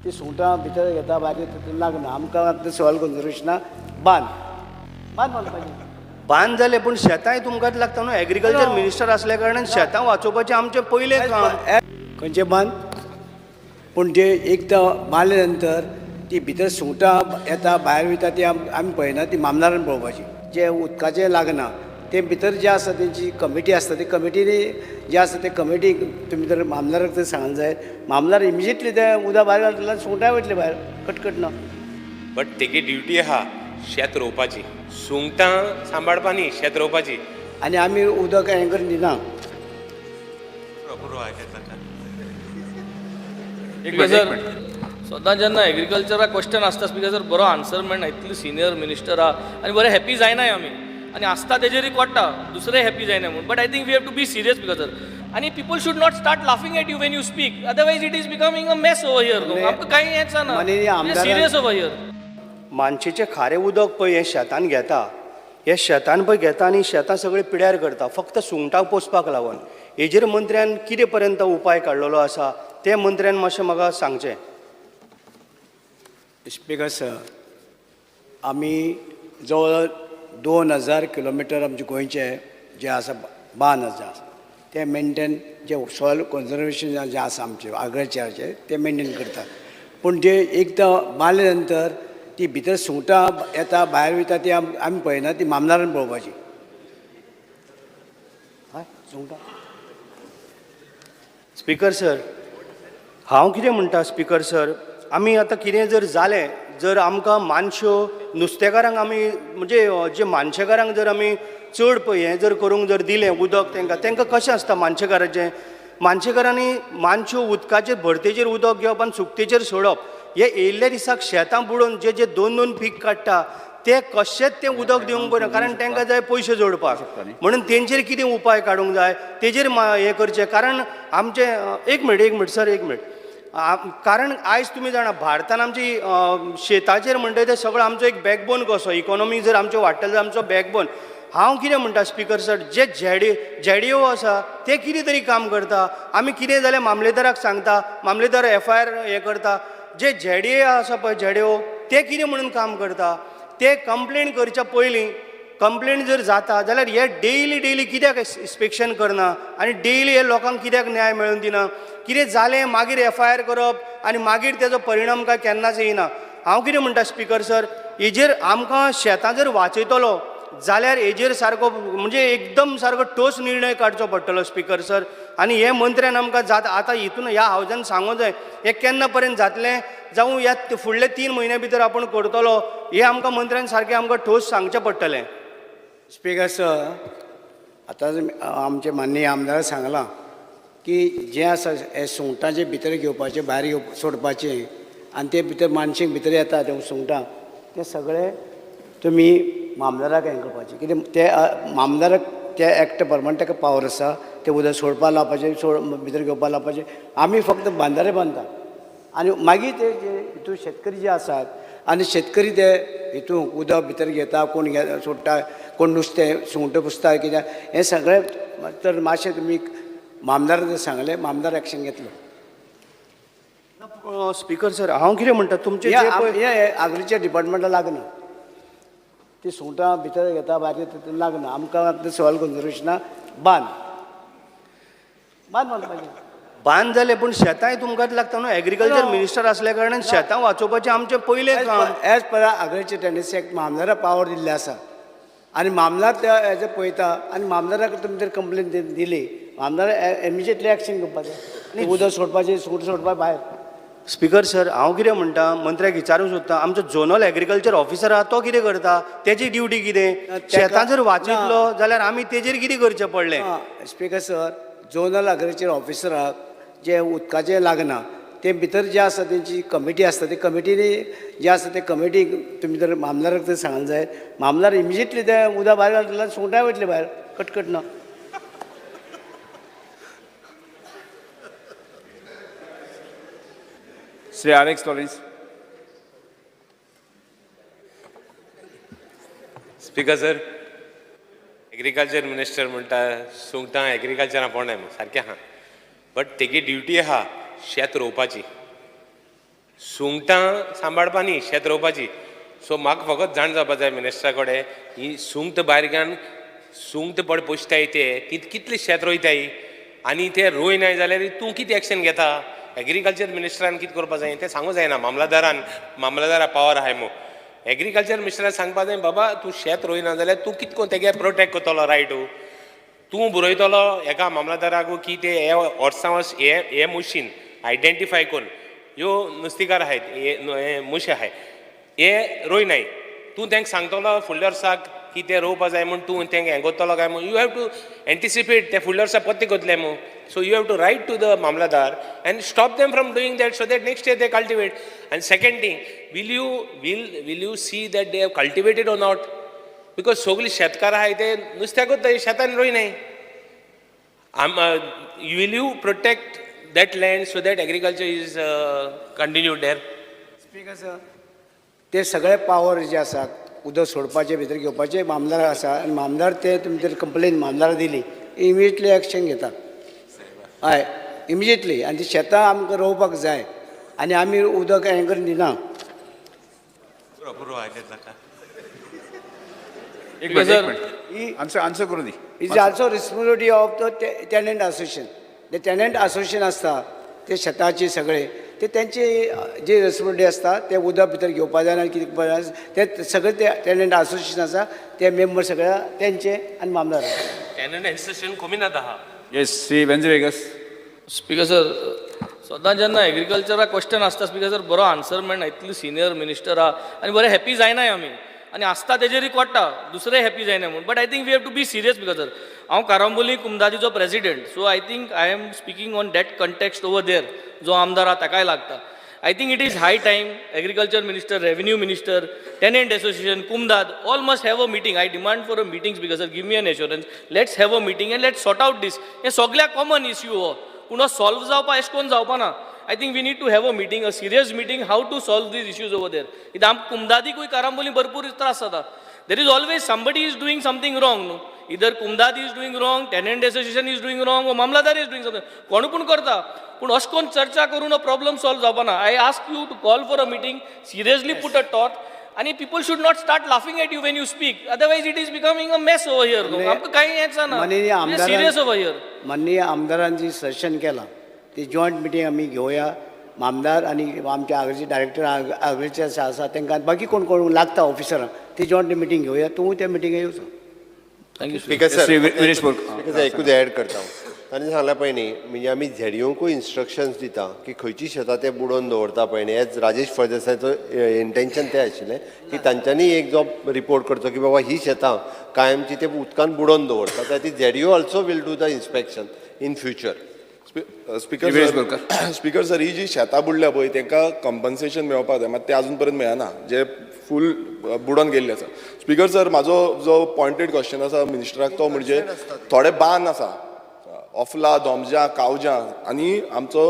ती सुंगटां भितर घेता भायर तितून लागना आमकां आतां सॉयल कन्जर्वेशना बांद बांद पाहिजे बांद जाले पूण शेतांय तुमकांच लागता न्हू एग्रीकल्चर मिनिस्टर असल्या कारणान शेतां वाचोवपाचें आमचें पयलें काम. खंयचे बांद पूण जे एकदां मारले नंतर ती भितर सुंगटां येता भायर वयता ती आमी पळयना ती मामनारान पळोवपाची जे उदकाचें लागना ते भितर जे आसा तेंची कमिटी आसता ते कमिटीनी जे आसा ते कमिटीक तुमी तर मामनाराक तर सांगूंक जाय मामनार इमिजिएटली ते उदक भायर घालतले सुंगटां वयतले भायर कटकट ना. बट तेगे ड्युटी आहा शेत रोवपाची सुंगटां सांबाळपा न्ही शेत रोवपाची. आनी आमी उदक हें करून दिना. स्पीकर सदां जेन्ना एग्रीकल्चराक क्वेश्चन आसता स्पीकर बरो आन्सर मेळना इतली सिनियर मिनिस्टर आहा आनी बरे हॅपी जायनाय आमी आनी आसता तेजेरूय कोट्टा दुसरे हॅपी जायना म्हणून. But I think we have to be serious speaker आनी people should not start laughing at you when you speak otherwise it is becoming a mess over here. आमकां कांय हेंच ना सिरियस ओवर हियर. मानशेचें खारें उदक पळय हें शेतान घेता हे शेतान पळय घेता आनी शेतां सगळीं पिड्यार करता फक्त सुंगटांक पोसपाक लागून. हेजेर मंत्र्यान कितें पर्यंत उपाय काडलेलो आसा ते मंत्र्यान मातशें म्हाका सांगचें. स्पीकर सर आमी जवळ 2000 किलोमिटर आमचे गोंयचे जे आसा बांद आसा ते मेंटेन जे सॉयल कन्जर्वेशन जे आसा आमचे आग्रेचेराचे ते मेंटेन करतात. पूण जे एकदां मारले नंतर ती भितर सुंगटां येता भायर वयता ती आमी पळयना ती मामनारान पळोवपाची. हय सुंगटां. स्पीकर सर हांव कितें म्हणटा स्पीकर सर आमी आतां कितें जर जालें जर आमकां मानश्यो नुस्तेकारांक आमी म्हणजे जे मानशेकारांक जर आमी चड पळय हें जर करूंक जर दिलें उदक तांकां कशें आसता मानशेकाराचें मानशेकारांनी मानश्यो उदकाचेर भरतेचेर उदक घेवप आनी सुकतेचेर सोडप हे येयल्ल्या दिसाक शेतां बुडोवन जे जे 2-2 पीक काडटा ते कशेंच तें उदक दिवंक पळयना कारण तांकां जाय पयशे जोडपाक म्हणून तेंचेर कितें उपाय काडूंक जाय तेजेर हें करचें कारण आमचें एक मिनीट सर एक मिनीट कारण आयज तुमी जाणा भारतान आमची शेताचेर म्हणटा ते सगळो आमचो एक बॅकबोन कसो इकॉनॉमी जर आमचो वाडटलो जाल्यार आमचो बॅकबोन. हांव कितें म्हणटा स्पीकर सर जे झेडीओ आसा ते कितें तरी काम करता आमी कितें जाल्यार मामलेदाराक सांगता मामलेदार FIR हें करता जे झेडीए आसा पळय झेडीओ ते कितें म्हणून काम करता ते कंप्लेन करच्या पयलीं कंप्लेन जर जाता जाल्यार हे डेली कित्याक इन्स्पेक्शन करना आनी डेली हे लोकांक कित्याक न्याय मेळून दिना कितें जालें मागीर FIR करप आनी मागीर तेजो परिणाम काय केन्नाच येयना. हांव कितें म्हणटा स्पीकर सर हेजेर आमकां शेतां जर वाचयतलो जाल्यार हेजेर सारको म्हणजे एकदम सारको ठोस निर्णय काडचो पडटलो स्पीकर सर आनी हे मंत्र्यान आमकां जाता आतां हितून ह्या हावजान सांगूंक जाय हे केन्ना पर्यंत जातलें जावं ह्या फुडले 3 म्हयन्या भितर आपूण करतलो हे आमकां मंत्र्यान सारकें आमकां ठोस सांगचें पडटलें. स्पीकर सर आतां आमचे माननीय आमदार सांगलां की जें आसा हे सुंगटांचे भितर घेवपाचें भायर सोडपाचें आनी ते भितर मानशेक भितर येता ते सुंगटां ते सगळे तुमी मामदाराक हें करपाचें कितें ते मामदाराक त्या एक्ट प्रमाण ताका पावर आसा ते उदक सोडपा लावपाचें भितर घेवपा लावपाचें आमी फक्त बांदारे बांदता आनी मागीर ते जे हितून शेतकरी जे आसात आनी शेतकरी ते हितून उदक भितर घेता कोण सोडटा कोण नुस्तें सुंगटां पुसता कित्याक हें सगळें तर मातशें तुमी मामदार जर सांगलें मामदार एक्शन घेतलो. स्पीकर सर हांव कितें म्हणटा तुमचें हें आग्रीच्या डिपार्टमेंटाक लागना ती सुंगटां भितर घेता भायर तितून लागना आमकां आतां सॉयल कन्जर्वेशना बांद पाहिजे. बांद जाले पूण शेतांय तुमकांच लागता न्हू एग्रीकल्चर मिनिस्टर असल्या कारणान शेतां वाचोवपाचें आमचें पयलें काम. एज पर आग्रीचे टेंडन्सी एक्ट मामदाराक पावर दिल्ले आसा आनी मामदार त्या हेजें पळयता आनी मामदाराक तुमी जर कंप्लेन दिली मामदार इमिजिएटली एक्शन घेवपाचें उदक सोडपाचें सुंगटां सोडपा भायर. स्पीकर सर हांव कितें म्हणटा मंत्र्याक विचारूंक सोदता आमचो झोनल एग्रीकल्चर ऑफिसर आहा तो कितें करता तेजी ड्युटी कितें शेतां जर वाचयतलो जाल्यार आमी तेजेर कितें करचें पडलें. स्पीकर सर झोनल एग्रीकल्चर ऑफिसराक जे उदकाचें लागना ते भितर जे आसा तेंची कमिटी आसता ते कमिटीनी जे आसा ते कमिटीक तुमी जर मामदाराक तर सांगूंक जाय मामदार इमिजिएटली ते उदक भायर घालतले सुंगटां वयतले भायर कटकट ना. Sri Alex Collins. Speaker sir agriculture minister म्हणटा सुंगटां एग्रीकल्चरान पडना सारकें आहा बट तेगे ड्युटी आहा शेत रोवपाची सुंगटां सांबाळपा न्ही शेत रोवपाची. सो म्हाका फकत जाण जावपा जाय मिनिस्टरा कडेन ही सुंगट भायर घालून सुंगट पड पोसताय ते कितले शेत रोयताय आनी ते रोयनाय जाल्यार तूं कितें एक्शन घेता. एग्रीकल्चर मिनिस्टरान कितें करपा जाय तें सांगूं जायना. मामलादारा पावर आहाय मो. एग्रीकल्चर मिनिस्टरान सांगपा जाय बाबा तूं शेत रोयना जाल्यार तूं कितको तेगे प्रोटेक्ट करतलो रायट. तूं बरयतलो एका मामलादाराक की ते हे वर्सां वर्स हे मशीन आयडेंटिफाय करून ह्यो नुस्तेकार आहाय हे मुशे आहाय हे रोयनाय. तूं तांकां सांगतलो फुडल्या वर्साक की ते रोवपा जाय म्हूण तूं तांकां हें करतलो काय म्हूण. यू हॅव टू एंटिसिपेट ते फुडल्या वर्सा पत्ते करतले मू. So you have to write to the mamlatdar and stop them from doing that so that next year they cultivate. And second thing will you see that they have cultivated or not. Because सगळीं शेतकार आहाय ते नुस्त्याकूच शेतान रोयनाय. Will you protect that land so that agriculture is continued there. Speaker sir ते सगळे power जे आसात उदक सोडपाचे भितर घेवपाचे मामदार आसा आनी मामदार ते तुमचे कंप्लेन मामदार दिली इमिजिएटली एक्शन घेतात. हय इमिजिएटली आनी ती शेतां आमकां रोवपाक जाय आनी आमी उदक हें करून दिना. एक मिनिट आन्सर करू दी. Is also responsibility of the tenant association. ते टेनंट असोसिएशन आसता ते शेताचे सगळे ते त्यांचे जे रिस्पॉन्सिबिलिटी आसता ते उदक भितर घेवपा जाय आनी कितें करपा जाय ते सगळे ते टेनंट असोसिएशन आसा ते मेंबर सगळ्या तेंचे आनी मामदार. टेनंट एसोसिएशन कॉमिनात आहा. Yes Shri Venzy Viegas. Speaker sir सदां जेन्ना एग्रीकल्चरा क्वेश्चन आसता स्पीकर सर बरो आन्सर मेळना. इतलो सिनियर मिनिस्टर आहा आनी बरे हॅपी जायनाय आमी आनी आसता तेजेरूय कोट्टा दुसरे हॅपी जायना म्हणून. But I think we have to be serious speaker sir. हांव कारांबोली कुमदादीचो president so I think I am speaking on that context over there जो आमदार आहा ताकाय लागता. I think it is high time agriculture minister revenue minister tenant association कुमदाद all must have a meeting. I demand for a meeting speaker sir. Give me an assurance. Let's have a meeting and let's sort out दीस. हे सगळ्या common issue हो पूण हो solve जावपा अशें करून जावपा ना. I think we need to have a meeting, a serious meeting, how to solve these issues over there. कित्याक आमकां कुमदादीकूय कारांबोली भरपूर त्रास जाता. There is always somebody is doing something wrong. No? Either Kumdad is doing wrong, tenant association is doing wrong, or Mamladar is doing something. कोण पूण करता पूण अशें करून चर्चा करून a problem solve जावपा ना. I ask you to call for a meeting, seriously put a thought, and people should not start laughing at you when you speak. Otherwise, it is becoming a mess over here. आमकां काही हेच ना. We are serious over here. माननीय आमदारांची suggestion केला ती joint meeting आमी घेवया. आमदार आणि आमचे आग्रीचे डायरेक्टर आग्रीचे आसा तांकां बाकी कोण कोण लागता ऑफिसरां ती जॉयंट मिटींग घेवया. तूं त्या मिटींगेक येवचो. थँक्यू स्पीकर सर विनेश एकूच ऍड करता हांव. ताणें सांगला पळय न्ही म्हणजे आमी झेडिओंकूय इन्स्ट्रक्शन्स दिता की खंयची शेतां ते बुडोवन दवरता पळय न्ही हेच राजेश फळदेसायचो इंटेन्शन तें आशिल्लें की तांच्यांनी एक जो रिपोर्ट करचो की बाबा ही शेतां कायमची ते उदकान बुडोवन दवरता. ती ZDO also will do the inspection in future. Speaker sir ही जी शेतां बुडल्या पळय तांकां कंपन्सेशन मेळपाक जाय मात ते अजून पर्यंत मेळना जे फूल बुडोवन गेल्ले आसा. स्पीकर सर म्हाजो जो पॉयंटेड क्वेश्चन आसा मिनिस्टराक तो म्हणजे थोडे बांद आसा ऑफला दोमजा कावजा आनी आमचो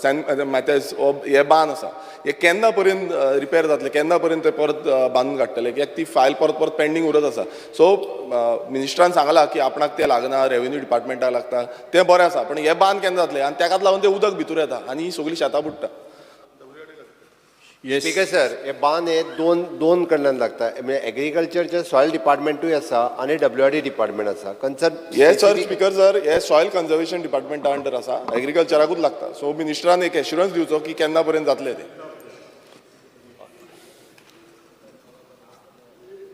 सेंट मॅथ्यूज हे बांद आसा हे केन्ना पर्यंत रिपेर जातले केन्ना पर्यंत ते परत बांदून काडटले कित्याक ती फायल परत परत पेंडींग उरत आसा. सो मिनिस्टरान सांगलां की आपणाक ते लागना रेव्हेन्यू डिपार्टमेंटाक लागता तें बरें आसा पण हे बांद केन्ना जातले आनी ताकाच लागून ते उदक भितर येता आनी ही सगळीं शेतां बुडटा. स्पीकर सर हे बांद हे दोन कडल्यान लागता म्हणजे एग्रीकल्चरचे सॉयल डिपार्टमेंटूय आसा आनी WRD डिपार्टमेंट आसा. कन्सर्न हे सर स्पीकर सर हे सॉयल कन्जर्वेशन डिपार्टमेंटा अंडर आसा एग्रीकल्चराकूच लागता. सो मिनिस्टरान एक एश्युरन्स दिवचो की केन्ना पर्यंत जातले ते.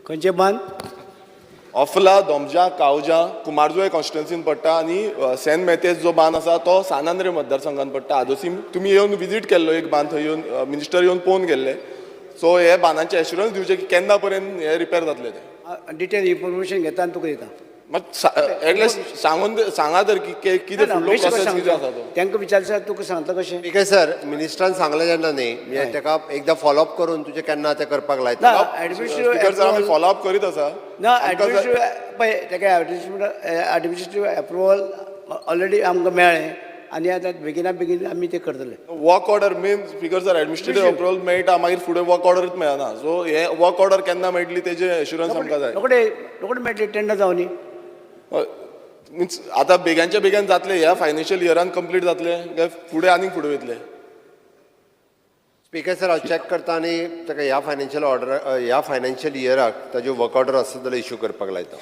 खंयचे बांद ऑफला दोमजा कावजा कुमारजुवे कॉन्स्टिट्युन्सीन पडटा आनी सेंट मॅथ्यूज जो बांद आसा तो सानांद्रे मतदारसंघान पडटा. आदोसी तुमी येवन विजीट केल्लो एक बांद थंय येवन मिनिस्टर येवन पळोवन गेल्ले. सो हे बांदांचे एश्युरन्स दिवचे की केन्ना पर्यंत हे रिपेर जातले ते. डिटेल इन्फॉर्मेशन घेता आनी तुका दिता. मात एटलिस्ट सांगा तर की कितें फुडलो प्रोसेस कितें आसा तो. तांकां विचारल्यार तुका सांगता कशें. स्पीकर सर मिनिस्टरान सांगलें जेन्ना न्ही म्हणजे ताका एकदां फॉलोअप करून तुजें केन्ना तें करपाक लायता. स्पीकर सर आमी फॉलोअप करीत आसा. ना एडमिनिस्ट्रेटिव्ह पळय ताका एडमिनिस्ट्रेटिव्ह एप्रुवल ऑलरेडी आमकां मेळ्ळें आनी आतां बेगिना बेगीन आमी ते करतले. Work order main speaker sir administrative approval मेळटा मागीर फुडें वर्क ऑर्डरूच मेळना. सो हे वर्क ऑर्डर केन्ना मेळटली तेजे एश्युरन्स आमकां जाय. रोखडे मेळटले टेंडर जावनी. मिन्स आतां बेग्यानच्या बेगीन जातले ह्या फायनान्शियल इयरान कंप्लीट जातले काय फुडें आनीक फुडें वयतले. स्पीकर सर हांव चॅक करता आनी ताका ह्या फायनान्शियल इयराक ताज्यो वर्क ऑर्डर आसा जाल्यार इश्यू करपाक लायता.